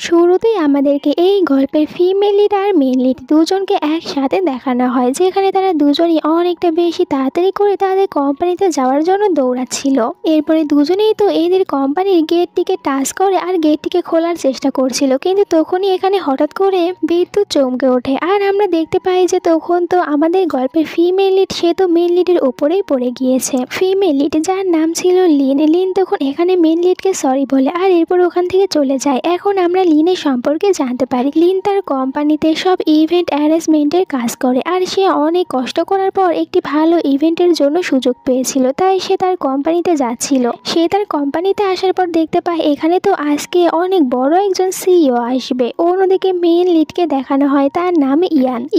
শুরুতেই আমাদেরকে এই গল্পের ফিমেল লিড আর মেন লিড দুজনকে একসাথে দেখানো হয়, যেখানে তারা দুজনই অনেকটা বেশি তাড়াতাড়ি করে তাদের কোম্পানিতে যাওয়ার জন্য দৌড়াচ্ছিল। এরপরে দুজনেই তো এদের কোম্পানির গেটটিকে টাচ করে আর গেটটিকে খোলার চেষ্টা করছিল, কিন্তু তখনই এখানে হঠাৎ করে বিদ্যুৎ চমকে ওঠে আর আমরা দেখতে পাই যে তখন তো আমাদের গল্পের ফিমেল লিড সে তো মেন লিডের উপরেই পড়ে গিয়েছে। ফিমেল লিড যার নাম ছিল লিন তখন এখানে মেন লিডকে সরি বলে আর এরপর ওখান থেকে চলে যায়। এখন আমরা লিনের সম্পর্কে জানতে পারি লিন তার কোম্পানিতে সব ইভেন্ট অ্যারেঞ্জমেন্টের কাজ করে আর সে অনেক কষ্ট করার পর একটি ভালো ইভেন্টের জন্য সুযোগ পেয়েছিল, তাই সে তার কোম্পানিতে যাচ্ছিল। সে তার কোম্পানিতে আসার পর দেখতে পায় এখানে তো আজকে অনেক বড় একজন সিইও আসবে। অন্যদিকে মেন লিডকে দেখানো হয় তার নাম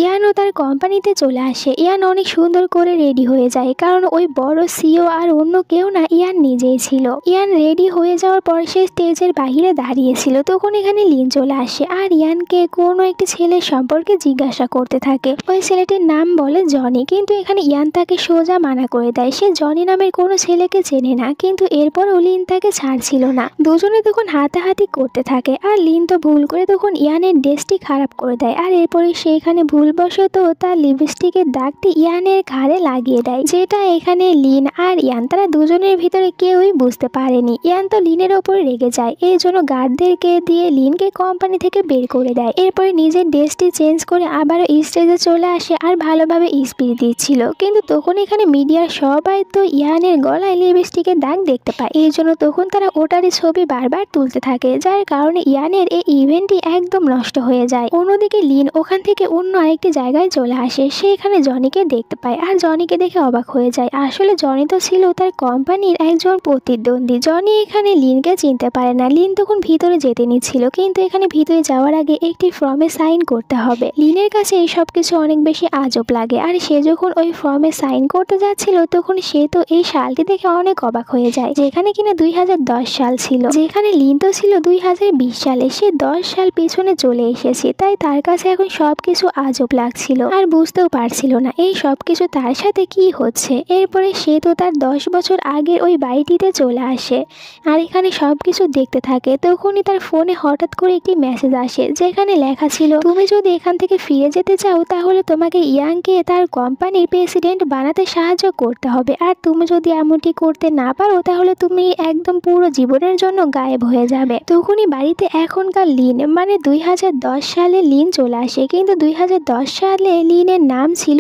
ইয়ানও তার কোম্পানিতে চলে আসে। ইয়ান অনেক সুন্দর করে রেডি হয়ে যায়, কারণ ওই বড় সিইও আর অন্য কেউ না, ইয়ান নিজেই ছিল। ইয়ান রেডি হয়ে যাওয়ার পর সে স্টেজের বাহিরে দাঁড়িয়েছিল, তখন এখানে লিন চলে আসে আর ইয়ানকে কোনো একটি ছেলের সম্পর্কে জিজ্ঞাসা করতে থাকে। ওই ছেলেটির নাম বলে জনি, কিন্তু এখানে ইয়ান তাকে সোজা মানা করে দেয়। সে জনি নামের কোনো ছেলেকে চেনে না, কিন্তু এরপরও লিন তাকে ছাড়ছিল না। দুজনে তখন হাতাহাতি করতে থাকে আর লিন তো ভুল করে তখন ইয়ানের ড্রেসটি খারাপ করে দেয় আর এরপরে সেখানে ভুলবশত তার লিপস্টিকের দাগটি ইয়ানের ঘাড়ে লাগিয়ে দেয়, যেটা এখানে লিন আর ইয়ান তারা দুজনের ভিতরে কেউই বুঝতে পারেনি। ইয়ান তো লিনের ওপরে রেগে যায়, এই জন্য গার্ডদেরকে দিয়ে লিনকে কোম্পানি থেকে বের করে দেয়। এরপরে নিজের ড্রেসটি চেঞ্জ করে আবারও স্টেজে চলে আসে আর ভালোভাবে স্পিচ দিচ্ছিল, কিন্তু তখন এখানে মিডিয়ার সবাই তো ইয়ানের গলায় লিপস্টিকের দাগ দেখতে পায়। এই জন্য তখন তারা ওটারই ছবি বারবার তুলতে থাকে, যার কারণে ইয়ানের এই ইভেন্টটি একদম নষ্ট হয়ে যায়। অন্যদিকে লিন ওখান থেকে অন্য আরেকটি জায়গায় চলে আসে। সে এখানে জনিকে দেখতে পায় আর জনিকে দেখে অবাক হয়ে যায়। আসলে জনি তো ছিল তার কোম্পানির একজন প্রতিদ্বন্দ্বী। জনি এখানে লিনকে চিনতে পারে না। লিন তখন ভিতরে যেতে নিচ্ছিল, কিন্তু এখানে ভিতরে যাওয়ার আগে একটি ফর্মে সাইন করতে হবে। লিনের কাছে এই সব কিছু অনেক বেশি আজব লাগে আর সে যখন ওই ফর্মে সাইন করতে যাচ্ছিল তখন সে তো এই সালটি দেখে অনেক অবাক হয়ে যায়, যেখানে কিনা 2010 সাল ছিল, যেখানে লিন তো ছিল 2020 সালে। সে 10 সাল পিছনে চলে এসেছে, তাই তার কাছে এখন সবকিছু আজব লাগছিল আর বুঝতেও পারছিল না এই সবকিছু তার সাথে কি হচ্ছে। এরপরে সে তো তার 10 বছর আগের ওই বাড়িটিতে চলে আসে আর এখানে সবকিছু দেখতে থাকে। তখনই তার ফোনে হঠাৎ করে একটি মেসেজ আসে, যেখানে লেখা ছিল তুমি যদি এখান থেকে ফিরে যেতে চাও তাহলে তোমাকে ইয়াংকে তার কোম্পানির প্রেসিডেন্ট বানাতে সাহায্য করতে হবে, আর তুমি যদি এমনটি করতে না পারো তাহলে তুমি একদম পুরো জীবনের জন্য গায়েব হয়ে যাবে। তখনই বাড়িতে এখনকার লিন মানে 2010 সালে লিন চলে আসে, কিন্তু 2010 সালে লিনের নাম ছিল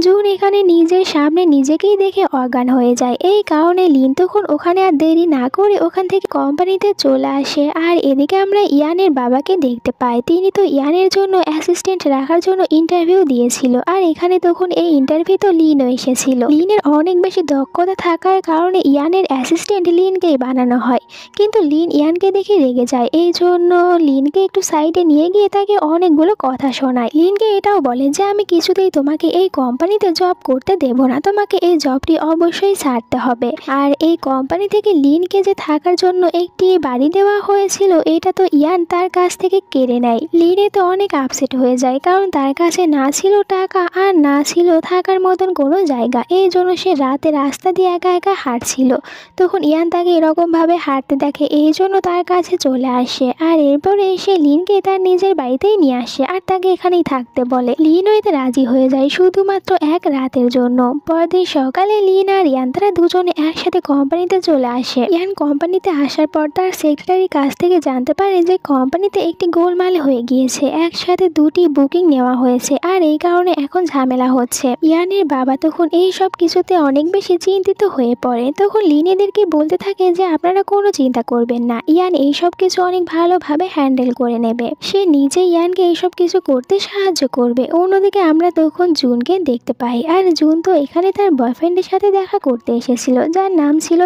জুন এখানে নিজের সামনে নিজেকেই দেখে অজ্ঞান হয়ে যায়। এই কারণে লিন তখন ওখানে আর দেরি না করে ওখান থেকে কোম্পানিতে চলে আসে। আর এদিকে আমরা ইয়ানের বাবাকে দেখতে পাই, তিনি তো ইয়ানের জন্য অ্যাসিস্ট্যান্ট রাখার জন্য ইন্টারভিউ দিয়েছিল আর এখানে তখন এই ইন্টারভিউ তো লিনও এসেছিল। লিনের অনেক বেশি দক্ষতা থাকার কারণে ইয়ানের অ্যাসিস্ট্যান্ট লিনকেই বানানো হয়, কিন্তু লিন ইয়ানকে দেখে রেগে যায়। এই জন্য লিনকে একটু সাইডে নিয়ে গিয়ে তাকে অনেকগুলো কথা শোনায়। লিনকে এটাও বলে যে আমি কিছুতেই তোমাকে এই কোম্পানিতে জব করতে দেব না, তোমাকে এই জবটি অবশ্যই ছাড়তে হবে। আর এই কোম্পানি থেকে লিনকে যে থাকার জন্য একটি বাড়ি দেওয়া হয়েছিল এটা তো ইয়ান তার কাছ থেকে কেড়ে নেয়। লিনে তো অনেক আপসেট হয়ে যায়, কারণ তার কাছে না ছিল টাকা আর না ছিল থাকার মতন কোনো জায়গা। এই জন্য সে রাতে রাস্তা দিয়ে একা একা হাঁটছিল। তখন ইয়ান তাকে এরকম ভাবে হাঁটতে দেখে, এই জন্য তার কাছে চলে আসে আর এরপরে এসে লিনকে তার নিজের বাড়িতেই নিয়ে আসে আর তাকে এখানেই থাকতে বলে। লিনও এতে রাজি হয়ে যায় শুধুমাত্র এক রাতের জন্য। পরদিন সকালে লিন আর ইয়ান তারা দুজনে একসাথে কোম্পানিতে চলে আসে। ইয়ান কোম্পানিতে আসার পর তার সেক্রেটারির কাছ থেকে জানতে পারে যে কোম্পানিতে একটি গোলমাল হয়ে গিয়েছে, একসাথে দুটি বুকিং নেওয়া হয়েছে আর এই কারণে এখন ঝামেলা হচ্ছে। ইয়ানের বাবা তখন এই সব কিছুতে অনেক বেশি চিন্তিত হয়ে পড়ে। তখন লিন এদেরকে বলতে থাকে যে আপনারা কোনো চিন্তা করবেন না, ইয়ান এইসব কিছু অনেক ভালোভাবে হ্যান্ডেল করে নেবে, সে নিজে ইয়ানকে এইসব কিছু করতে সাহায্য করবে। অন্যদিকে আমরা তখন জুনকে দেখতে পাই আর জুন তো এখানে তার বয়ফ্রেন্ডের সাথে দেখা করতে এসেছিল, যার নাম ছিল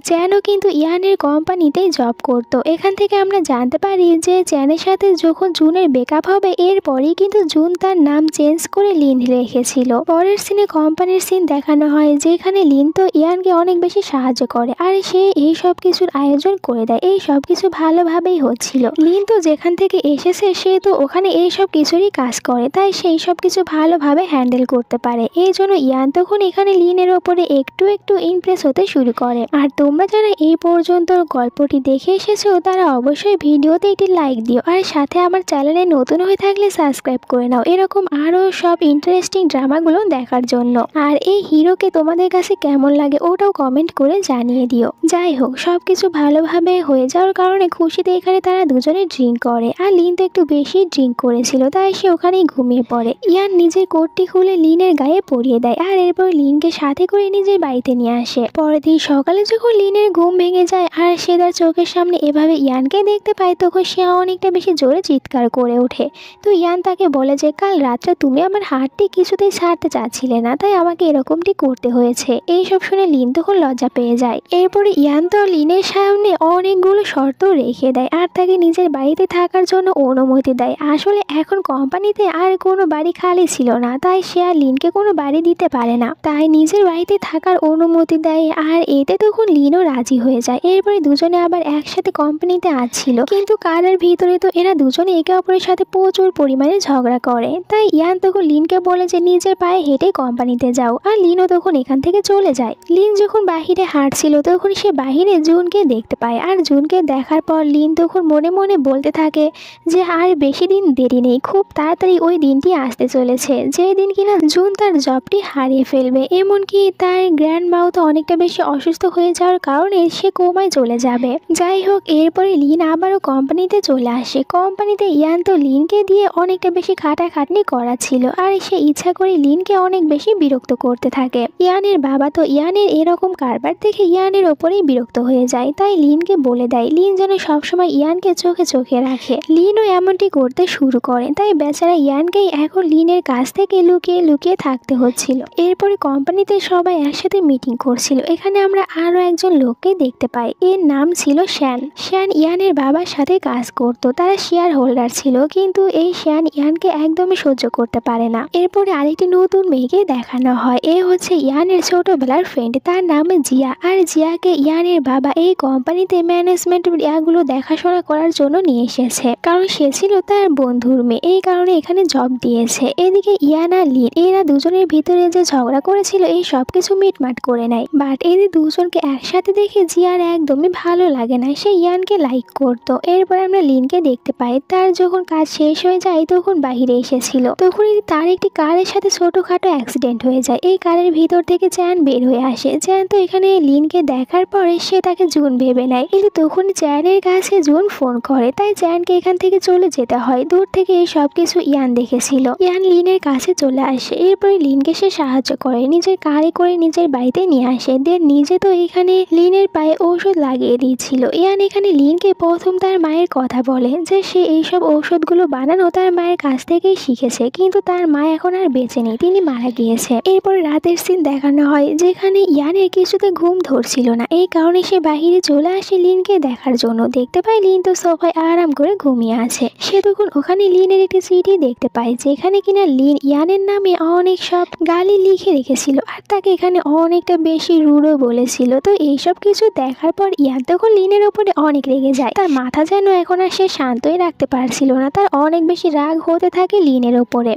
চ্যানও কিন্তু ইয়ানের কোম্পানিতেই জব করত। এখান থেকে আমরা জানতে পারি যে চ্যানের সাথে যখন জুনের ব্রেকআপ হবে এরপরেই কিন্তু জুন তার নাম চেঞ্জ করে লিন রেখেছিল। পরের সিনে কোম্পানির সিন দেখানো হয়, যেখানে লিন তো ইয়ানকে অনেক বেশি সাহায্য করে আর সে এই সব কিছুর আয়োজন করে দেয়। এই সব কিছু ভালোভাবেই হচ্ছিল। লিন তো যেখান থেকে এসেছে সে তো ওখানে এই সব কিছুরই কাজ করে, তাই সেই সব কিছু ভালোভাবে হ্যান্ডেল করতে পারে। এই জন্য ইয়ান তখন এখানে লিনের ওপরে একটু একটু ইমপ্রেস হতে শুরু করে। আর তোমরা যারা এই পর্যন্ত গল্পটি দেখে এসেছো তারা অবশ্যই ভিডিওতে ভিডিওতে একটি লাইক দিও আর সাথে আমার চ্যানেলে নতুন হয়ে থাকলে সাবস্ক্রাইব করে নাও এরকম আরও সব ইন্টারেস্টিং ড্রামাগুলো দেখার জন্য। আর এই হিরোকে তোমাদের কাছে কেমন লাগে ওটাও কমেন্ট করে জানিয়ে দিও। যাই হোক, সবকিছু ভালোভাবে হয়ে যাওয়ার কারণে খুশিতে এখানে তারা দুজনে ড্রিঙ্ক করে। আর লিন তো একটু বেশি ড্রিঙ্ক করেছিল, তাই সে ওখানেই ঘুমিয়ে পড়ে। ইয়ান নিজের কোটটি খুলে লিনের গায়ে পরিয়ে দেয় আর এরপর লিনকে সাথে করে নিজের বাড়িতে নিয়ে আসে। পরের দিন সকালে যখন লিনের ঘুম ভেঙে যায় আর সে তার চোখের সামনে এভাবে ইয়ানকে দেখতে পায়, তখন সে অনেকটা বেশি জোরে চিৎকার করে ওঠে। তো ইয়ান তাকে বলে যে কাল রাত্রে তুমি আমার হাতটি কিছুতেই ছাড়তে চাচ্ছিলে না, তাই আমাকে এরকমটি করতে হয়েছে। এইসব শুনে লিন তখন লজ্জা পেয়ে যায়। এরপরে ইয়ান তো লিনের সামনে অনেকগুলো শর্ত রেখে দেয় আর তাকে নিজের বাড়িতে থাকার জন্য অনুমতি দেয়। আসলে এখন কোম্পানিতে আর কোনো বাড়ি খালি ছিল না, তাই সে আর লিনকে কোনো বাড়ি দিতে পারে না, তাই নিজের বাড়িতে থাকার অনুমতি দেয়। আর এতে তখন লিনও রাজি হয়ে যায়। এরপরে দুজনে আবার একসাথে কোম্পানিতে আসছিল, কিন্তু কারের ভিতরে তো এরা দুজনে একে অপরের সাথে প্রচুর পরিমাণে ঝগড়া করে। তাই ইয়ান তখন লিনকে বলে যে নিজের পায়ে হেঁটে কোম্পানিতে যাও, আর লিনও তখন এখান থেকে চলে যায়। লিন যখন বাহিরে হাঁটছিল তখন সে বাহিরে জুনকে দেখতে পায়। আর জুনকে দেখার পর লিন তখন মনে মনে বলতে থাকে যে আর বেশি দিন দেরি নেই, খুব তাড়াতাড়ি ওই দিনটি আসতে চলেছে যে দিন কিনা জুন তার জবটি হারিয়ে ফেলবে। এমনকি তার গ্র্যান্ড মাও তো অনেকটা বেশি অসুস্থ হয়ে যাওয়ার কারণে সে কোমায় চলে যাবে। যাই হোক, এরপরে লিন আবারও কোম্পানিতে চলে আসে। কোম্পানিতে ইয়ান তো লিনকে দিয়ে অনেকটা বেশি খাটাখাটনি করা ছিল আর সে ইচ্ছা করে লিনকে অনেক বেশি বিরক্ত করতে থাকে। ইয়ানের বাবা তো ইয়ানের এরকম কারবার দেখে ইয়ানের ওপরেই বিরক্ত হয়ে যায়, তাই লিনকে বলে দেয় লিন যেন সবসময় ইয়ানকে চোখে চোখে রাখে। লিনও এমনটি করতে শুরু করে, তাই বেচারা ইয়ানকেই এখন লিনের কাছ থেকে লুকিয়ে লুকিয়ে থাকতে হচ্ছিল। এরপরে কোম্পানিতে সবাই একসাথে মিটিং করছিল। এখানে আমরা আরো একজন লোককে দেখতে পাই, এর নাম ছিল শ্যান। শ্যান ইয়ানের বাবার সাথে কাজ করত, তারা শেয়ার হোল্ডার ছিল, কিন্তু এই শ্যান ইয়ানকে একদমই সহ্য করতে পারে না। এরপরে আরেকটি নতুন মেয়েকে দেখানো হয়, এ হচ্ছে ইয়ানের ছোটবেলার ফ্রেন্ড, তার নাম জিয়া। আর জিয়াকে ইয়ানের বাবা এই কোম্পানিতে ম্যানেজমেন্ট ইয়াগুলো দেখাশোনা করার জন্য নিয়ে এসেছে, কারণ সে ছিল তার বন্ধুর মেয়ে, এই কারণে এখানে জব দিয়েছে। এদিকে ইয়ান আর লিন এরা দুজনের ভিতরে যে ঝগড়া করেছিল এই সবকিছু মিটমাট করে নেয়। বাট এদের দুজনকে একসাথে দেখে জিয়ার একদমই ভালো লাগে না, সে ইয়ানকে লাইক করতো। এরপর আমরা লিনকে দেখতে পাই, তার যখন কাজ শেষ হয়ে যায় তখন বাহিরে এসেছিল, তখন তার একটি কারের সাথে ছোটখাটো অ্যাক্সিডেন্ট হয়ে যায়। এই কারের ভিতর থেকে চ্যান বের হয়ে আসে। চ্যান তো এখানে লিনকে দেখার পরে সে তাকে জুন ভেবে নেয়, কিন্তু তখন চ্যানের কাছে জুন ফোন করে, তাই চ্যানকে এখান থেকে চলে যেতে হয়। দূর থেকে এই সবকিছু ইয়ান দেখেছিল। ইয়ান লিনের কাছে চলে আসে, এরপরে লিনকে সে সাহায্য করে, নিজের কারে করে নিজের বাড়িতে নিয়ে আসে। দেন নিজে তো এখানে লিনের পায়ে ঔষধ লাগিয়ে দিয়েছিল। ইয়ান এখানে লিনকে প্রথম তার মায়ের কথা বলে যে সে এইসব ঔষধগুলো বানানো তার মায়ের কাছ থেকেই শিখেছে, কিন্তু তার মা এখন আর বেঁচে নেই, তিনি মারা গিয়েছে। এরপরে রাতের সিন দেখানো হয় যেখানে ইয়ানের কিছুতে ঘুম ধরছিল না, এই কারণে সে বাহিরে চলে আসে লিনকে দেখার জন্য। দেখতে পায় লিন তো সোফায় আরাম করে ঘুমিয়ে আছে। সে তখন ওখানে লিনের একটি চিঠি দেখতে পায় যেখানে কিনা লিন ইয়ানের নামে অনেক সব গালি লিখে রেখেছিল আর তাকে এখানে অনেকটা বেশি রুড়ো বলেছিল। তো এইসব কিছু দেখার পর ইয়ান তখন লিনের ওপরে অনেক রেগে যায়, তার মাথা যেন এখন আর সে শান্তই রাখতে পারছিল না, তার অনেক বেশি রাগ হতে থাকে লিনের ওপরে।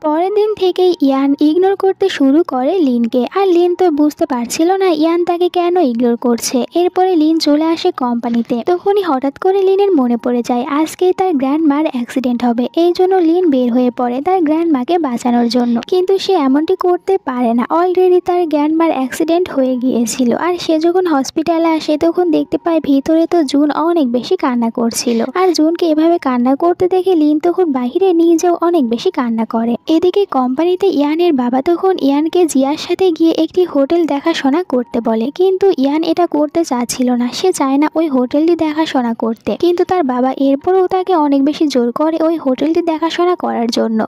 পরের দিন থেকেই ইয়ান ইগনোর করতে শুরু করে লিনকে, আর লিন তো বুঝতে পারছিল না ইয়ান তাকে কেন ইগনোর করছে। এরপরে লিন চলে আসে কোম্পানিতে, তখনই হঠাৎ করে লিনের মনে পড়ে যায় আজকে তার গ্র্যান্ড মার অ্যাক্সিডেন্ট হবে। এই জন্য লিন বের হয়ে পড়ে তার গ্র্যান্ড মাকে বাঁচানোর জন্য, কিন্তু সে এমনটি করতে পারে না, অলরেডি তার গ্র্যান্ড মার অ্যাক্সিডেন্ট হয়ে গিয়েছিল। আর সে যখন হসপিটালে আসে তখন দেখতে পায় ভিতরে তো জুন অনেক বেশি কান্না করছিল, আর জুনকে এভাবে কান্না করতে দেখে লিন তখন বাহিরে নিজেও অনেক বেশি কান্না করে। এদিকে কোম্পানিতে ইয়ানের বাবা তখন ইয়ানকে জিয়ার সাথে গিয়ে একটি হোটেল দেখাশোনা করতে বলে, কিন্তু ইয়ান এটা করতে চাচ্ছিল না, সে চায় না ওই হোটেলটি দেখাশোনা করতে, কিন্তু তার বাবা এরপরও তাকে অনেক বেশি জোর করে ওই হোটেলটি দেখাশোনা করার জন্য।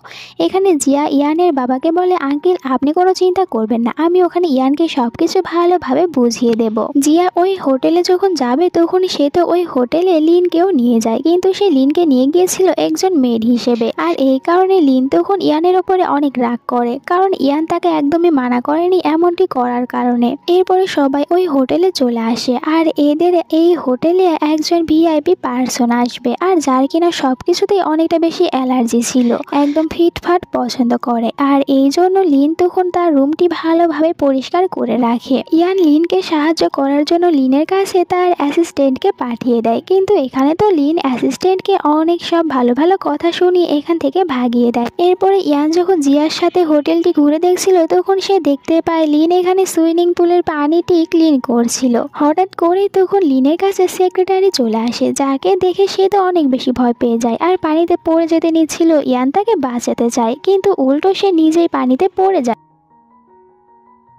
এখানে জিয়া ইয়ানের বাবাকে বলে আঙ্কেল আপনি কোনো চিন্তা করবেন না, আমি ওখানে ইয়ানকে সবকিছু ভালোভাবে বুঝিয়ে দেব। জিয়া ওই হোটেলে যখন যাবে তখন সে তো ওই হোটেলে লিনকেও নিয়ে যায়, কিন্তু সে লিনকে নিয়ে গিয়েছিল একজন মেড হিসেবে, আর এই কারণে লিন তখন ইয়ানের ইয়ানের ওপরে অনেক রাগ করে, কারণ ইয়ান তাকে একদমই মানা করেনি এমনটি করার কারণে। এরপরে সবাই ওই হোটেলে চলে আসে, আর এদের এই হোটেলে একজন ভিআইপি পার্সন আসবে, আর যার কিনা সবকিছুতেই অনেকটা বেশি অ্যালার্জি ছিল, একদম ফিটফাট পছন্দ করে। আর এই জন্য লিন তখন তার রুমটি ভালোভাবে পরিষ্কার করে রাখে। ইয়ান লিনকে সাহায্য করার জন্য লিনের কাছে তার অ্যাসিস্ট্যান্টকে পাঠিয়ে দেয়, কিন্তু এখানে তো লিন অ্যাসিস্ট্যান্টকে অনেক সব ভালো ভালো কথা শুনিয়ে এখান থেকে ভাগিয়ে দেয়। এরপরে ইয়ান যখন জিয়ার সাথে হোটেলটি ঘুরে দেখছিল, তখন সে দেখতে পায় লিন এখানে সুইমিং পুলের পানিটি ক্লিন করছিল। হঠাৎ করে তখন লিনের কাছে সেক্রেটারি চলে আসে, যাকে দেখে সে তো অনেক বেশি ভয় পেয়ে যায়, আর পানিতে পড়ে যেতে নিচ্ছিল। ইয়ান তাকে বাঁচাতে চায়, কিন্তু উল্টো সে নিজেই পানিতে পড়ে যায়।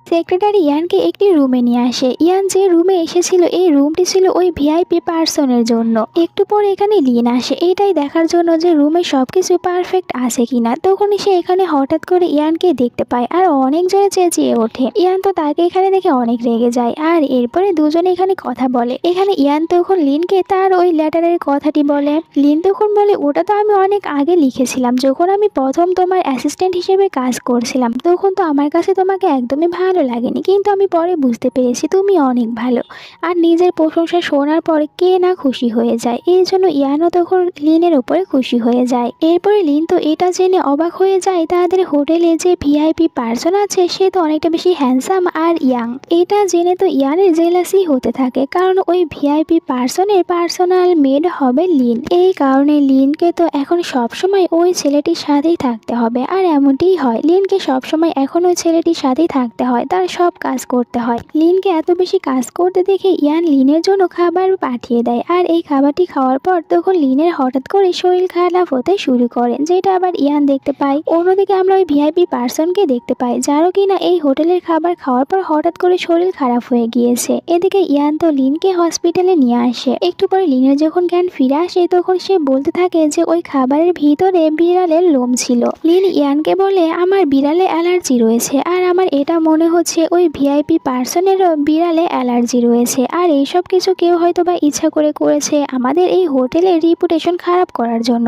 সেক্রেটারি ইয়ানকে একটি রুমে নিয়ে আসে। ইয়ান যে রুমে এসেছিল এই রুমটি ছিল ওই ভিআইপি পার্সনের জন্য। একটু পরে এখানে লিন আসে এটাই দেখার জন্য যে রুমে সবকিছু পারফেক্ট আছে কিনা। তখনই সে এখানে হঠাৎ করে ইয়ানকে দেখতে পায়, আর অনেকজনে চেঁচিয়ে ওঠে। ইয়ান তো তাকে এখানে দেখে অনেক রেগে যায়, আর এরপরে দুজনে এখানে কথা বলে। এখানে ইয়ান তখন লিনকে তার ওই লেটারের কথাটি বলে। লিন তখন বলে, ওটা তো আমি অনেক আগে লিখেছিলাম, যখন আমি প্রথম তোমার অ্যাসিস্ট্যান্ট হিসেবে কাজ করছিলাম, তখন তো আমার কাছে তোমাকে একদমই ভালো লাগেনি, কিন্তু আমি পরে বুঝতে পেরেছি তুমি অনেক ভালো। আর নিজের প্রশংসা শোনার পরে কে না খুশি হয়ে যায়, এই জন্য ইয়ানও তখন লিনের উপরে খুশি হয়ে যায়। এরপরে লিন তো এটা জেনে অবাক হয়ে যায় তাদের হোটেলে যে ভিআইপি পার্সন আছে সে তো অনেকটা বেশি হ্যান্ডসাম আর ইয়াং। এটা জেনে তো ইয়ানের জেলাসি হতে থাকে, কারণ ওই ভিআইপি পার্সনের পার্সোনাল মেড হবে লিন। এই কারণে লিনকে তো এখন সবসময় ওই ছেলেটির সাথেই থাকতে হবে, আর এমনটিই হয়। লিনকে সবসময় এখন ওই ছেলেটির সাথেই থাকতে হয়, তার সব কাজ করতে হয়। লিনকে এত বেশি কাজ করতে দেখে ইয়ান লিনের জন্য খাবার পাঠিয়ে দেয়, আর এই খাবারটি খাওয়ার পর তখন লিনের হঠাৎ করে শরীর খারাপ হতে শুরু করে, যেটা আবার ইয়ান দেখতে পায়। অন্যদিকে আমরা ওই ভিআইপি পার্সনকে দেখতে পাই, যারও কিনা এই হোটেলের খাবার খাওয়ার পর হঠাৎ করে শরীর খারাপ হয়ে গিয়েছে। এদিকে ইয়ান তো লিনকে হসপিটালে নিয়ে আসে। একটু পরে লিনের যখন জ্ঞান ফিরে আসে, তখন সে বলতে থাকে যে ওই খাবারের ভিতরে বিড়ালের লোম ছিল। লিন ইয়ানকে বলে, আমার বিড়ালে অ্যালার্জি রয়েছে, আর আমার এটা মনে হচ্ছে ওই ভিআইপি পার্সনেরও বিড়ালে অ্যালার্জি রয়েছে, আর এইসব কিছু কেউ হয়তো বা ইচ্ছা করে করেছে আমাদের এই হোটেলের রিপুটেশন খারাপ করার জন্য,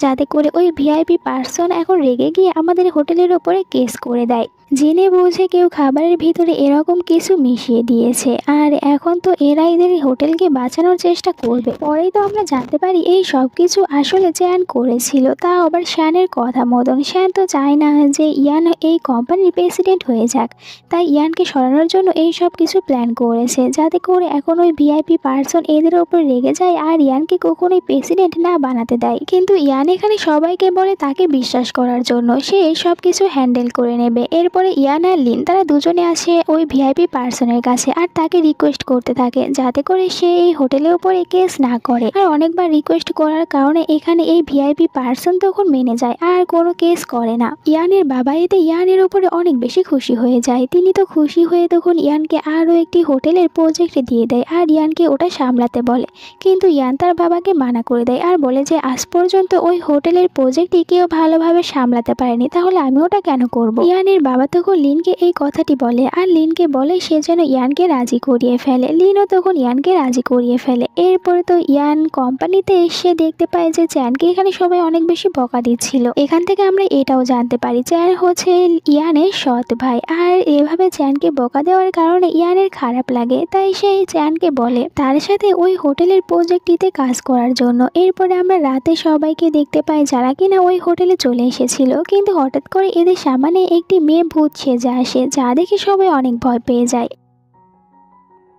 যাতে করে ওই ভিআইপি পার্সন এখন রেগে গিয়ে আমাদের হোটেলের ওপরে কেস করে দেয়। জেনে বুঝে কেউ খাবারের ভিতরে এরকম কিছু মিশিয়ে দিয়েছে, আর এখন তো এরা এদের হোটেলকে বাঁচানোর চেষ্টা করবে। পরেই তো আমরা জানতে পারি এই সব কিছু আসলে চ্যান করেছিল, তা আবার শ্যানের কথা মতন। শ্যান তো চায় না যে ইয়ান এই কোম্পানির প্রেসিডেন্ট হয়ে যাক, তাই ইয়ানকে সরানোর জন্য এই সব কিছু প্ল্যান করেছে, যাতে করে এখন ওই ভিআইপি পার্সন এদের ওপর রেগে যায় আর ইয়ানকে কখনোই প্রেসিডেন্ট না বানাতে দেয়। কিন্তু ইয়ান এখানে সবাইকে বলে তাকে বিশ্বাস করার জন্য, সে এই সব কিছু হ্যান্ডেল করে নেবে। এরপরে ইয়ান আর লিন তারা দুজনে আসে ওই ভিআইপি পার্সনের কাছে, আর তাকে রিকোয়েস্ট করতে থাকে যাতে করে সে এই হোটেলের উপরে কেস না করে। আর অনেকবার রিকোয়েস্ট করার কারণে এখানে এই ভিআইপি পার্সন তখন মেনে যায় আর কোনো কেস করে না। ইয়ানের বাবা এতে ইয়ানের উপরে অনেক বেশি খুশি হয়ে যায়। তিনি তো খুশি হয়ে তখন ইয়ানকে আরও একটি হোটেলের প্রজেক্ট দিয়ে দেয়, আর ইয়ানকে ওটা সামলাতে বলে। কিন্তু ইয়ান তার বাবাকে মানা করে দেয়, আর বলে যে আজ পর্যন্ত ওই হোটেলের প্রজেক্টটি কেউ ভালোভাবে সামলাতে পারেনি, তাহলে আমি ওটা কেন করব। ইয়ানের বাবা তখন লিনকে এই কথাটি বলে, আর লিনকে বলে সে যেন ইয়ানকে রাজি করিয়ে ফেলে। লিনও তখন ইয়ানকে রাজি করিয়ে ফেলে। এরপরে তো ইয়ান কোম্পানিতে এসে দেখতে পায় যে চ্যানকে এখানে সবাই অনেক বেশি বকা দিচ্ছিল। এখান থেকে আমরা এটাও জানতে পারি চ্যান হচ্ছে ইয়ানের সৎ ভাই, আর এভাবে চ্যানকে বকা দেওয়ার কারণে ইয়ানের খারাপ লাগে, তাই সেই চ্যানকে বলে তার সাথে ওই হোটেলের প্রজেক্টটিতে কাজ করার জন্য। এরপরে আমরা রাতে সবাইকে দেখতে পাই যারা কিনা ওই হোটেলে চলে এসেছিল, কিন্তু হঠাৎ করে এদের সামনে একটি মেয়ে ভূত সেজে আসে, যা দেখে সবাই অনেক ভয় পেয়ে যায়।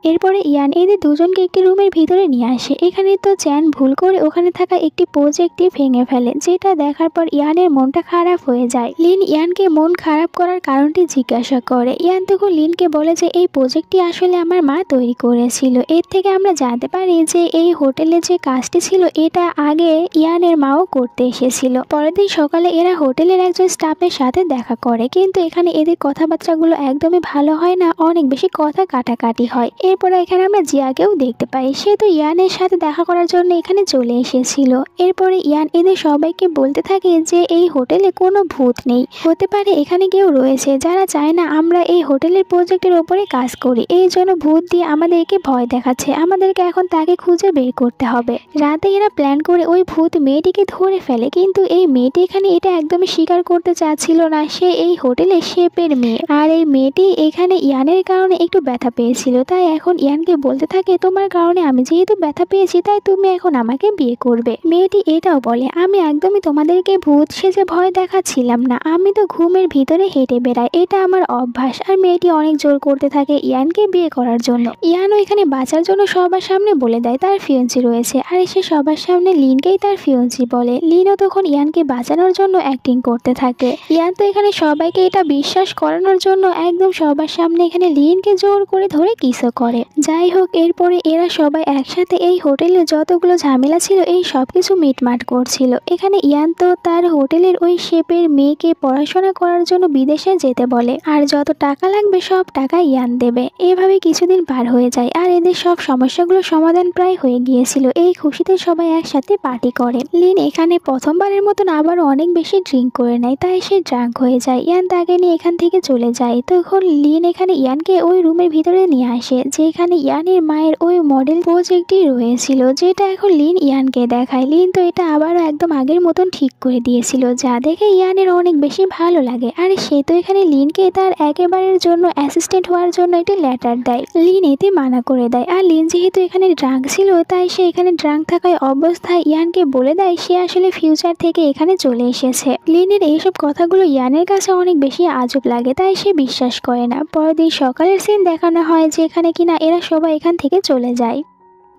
এরপরে ইয়ান এদের দুজনকে একটি রুমের ভিতরে নিয়ে আসে। এখানে তো চ্যান ভুল করে ওখানে থাকা একটি প্রজেক্টটি ভেঙে ফেলে, যেটা দেখার পর ইয়ানের মনটা খারাপ হয়ে যায়। লিন ইয়ানকে মন খারাপ করার কারণটি জিজ্ঞাসা করে। ইয়ান তখন লিনকে বলে যে এই প্রজেক্টটি আসলে আমার মা তৈরি করেছিল। এর থেকে আমরা জানতে পারি যে এই হোটেলে যে কাজটি ছিল এটা আগে ইয়ানের মাও করতে এসেছিল। পরের দিন সকালে এরা হোটেলের একজন স্টাফের সাথে দেখা করে, কিন্তু এখানে এদের কথাবার্তাগুলো একদমই ভালো হয় না, অনেক বেশি কথা কাটাকাটি হয়। এরপরে এখানে আমরা জিয়াকেও দেখতে পাই, সে তো ইয়ানের সাথে দেখা করার জন্য এখানে চলে এসেছিল। এরপরে ইয়ান এদের সবাইকে বলতে থাকে যে এই হোটেলে কোনো ভূত নেই, হতে পারে এখানে কেউ রয়েছে যারা চায় না আমরা এই হোটেলের প্রজেক্টের ওপরে কাজ করি, এই জন্য ভূত দিয়ে আমাদেরকে ভয় দেখাচ্ছে, আমাদেরকে এখন তাকে খুঁজে বের করতে হবে। রাতে এরা প্ল্যান করে ওই ভূত মেয়েটিকে ধরে ফেলে, কিন্তু এই মেয়েটি এখানে এটা একদমই স্বীকার করতে চাচ্ছিল না সে এই হোটেলে শেফের মেয়ে। আর এই মেয়েটি এখানে ইয়ানের কারণে একটু ব্যথা পেয়েছিল, তাই এখন ইয়ানকে বলতে থাকে তোমার কারণে আমি যেহেতু ব্যথা পেয়েছি তাই তুমি এখন আমাকে বিয়ে করবে। মেয়েটি এটাও বলে আমি একদমই তোমাদেরকে ভূত সেজে ভয় দেখাচ্ছিলাম না, আমি তো ঘুমের ভিতরে হেঁটে বেড়াই, এটা আমার অভ্যাস। আর মেয়েটি অনেক জোর করতে থাকে ইয়ানকে বিয়ে করার জন্য। ইয়ানও এখানে বাঁচার জন্য সবার সামনে বলে দেয় তার ফিয়ন্সি রয়েছে, আর এসে সবার সামনে লিনকেই তার ফিয়ন্সি বলে। লিনও তখন ইয়ানকে বাঁচানোর জন্য অ্যাক্টিং করতে থাকে। ইয়ান তো এখানে সবাইকে এটা বিশ্বাস করানোর জন্য একদম সবার সামনে এখানে লিনকে জোর করে ধরে কিসও করে। যাই হোক, এরপরে এরা সবাই একসাথে এই হোটেলে যতগুলো ঝামেলা ছিল এই সবকিছু মিটমাট করছিল। এখানে ইয়ান তো তার হোটেলের ওই শেফের মেয়েকে পড়াশোনা করার জন্য বিদেশে যেতে বলে, আর যত টাকা লাগবে সব টাকা ইয়ান দেবে। এভাবে কিছুদিন পার হয়ে যায় আর এদের সব সমস্যাগুলো সমাধান প্রায় হয়ে গিয়েছিল। এই খুশিতে সবাই একসাথে পার্টি করে। লিন এখানে প্রথমবারের মতন আবারও অনেক বেশি ড্রিঙ্ক করে নেয়, তাই সে ড্রাঙ্ক হয়ে যায়। ইয়ান তাকে নিয়ে এখান থেকে চলে যায়। তখন লিন এখানে ইয়ানকে ওই রুমের ভিতরে নিয়ে আসে যেখানে ইয়ানের মায়ের ওই মডেল প্রজেক্টটি রয়েছিল, যেটা এখন লিন ইয়ানকে দেখায়। লিন তো এটা আবারও একদম আগের মতন ঠিক করে দিয়েছিল, যা দেখে ইয়ানের অনেক বেশি ভালো লাগে। আর সে তো এখানে লিনকে তার একেবারের জন্য অ্যাসিস্ট্যান্ট হওয়ার জন্য একটি লেটার দেয়। লিন এতে মানা করে দেয়। আর লিন যেহেতু এখানে ড্রাঙ্ক ছিল তাই সে এখানে ড্রাঙ্ক থাকায় অবস্থায় ইয়ানকে বলে দেয় সে আসলে ফিউচার থেকে এখানে চলে এসেছে। লিনের এইসব কথাগুলো ইয়ানের কাছে অনেক বেশি আজব লাগে, তাই সে বিশ্বাস করে না। পরের দিন সকালের সিন দেখানো হয় যেখানে কিনা এরা সবাই এখান থেকে চলে যায়।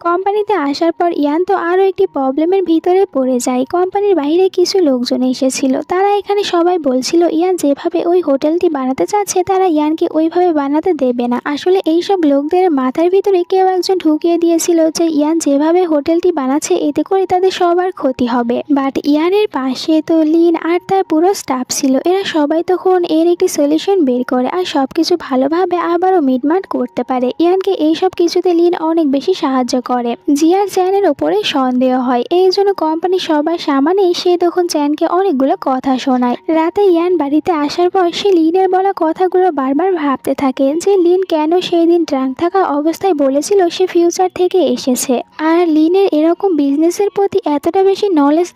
কোম্পানিতে আসার পর ইয়ান তো আরও একটি প্রবলেমের ভিতরে পড়ে যায়। কোম্পানির বাইরে কিছু লোকজন এসেছিল, তারা এখানে সবাই বলছিল ইয়ান যেভাবে ওই হোটেলটি বানাতে চাচ্ছে তারা ইয়ানকে ওইভাবে বানাতে দেবে না। আসলে এইসব লোকদের মাথার ভিতরে কেউ একজন ঢুকিয়ে দিয়েছিল যে ইয়ান যেভাবে হোটেলটি বানাচ্ছে এতে করে তাদের সবার ক্ষতি হবে। বাট ইয়ানের পাশে তো লিন আর তার পুরো স্টাফ ছিল, এরা সবাই তখন এর একটি সলিউশন বের করে আর সবকিছু ভালোভাবে আবারও মিটমাট করতে পারে। ইয়ানকে এইসব কিছুতে লিন অনেক বেশি সাহায্য করে। জিয়ার চ্যানের উপরে সন্দেহ হয়, এই জন্য কোম্পানি সবার সামনে সে তখন চ্যানকে অনেকগুলো কথা শোনায়। রাতে ইয়ান বাড়িতে আসার পর সে লিনের বলা কথাগুলো বারবার ভাবতে থাকে যে লিন কেন সেই দিন ড্রাঙ্ক থাকা অবস্থায় বলেছিল সে ফিউচার থেকে এসেছে। আর লিনের এরকম বিজনেসের প্রতি এতটা বেশি নলেজ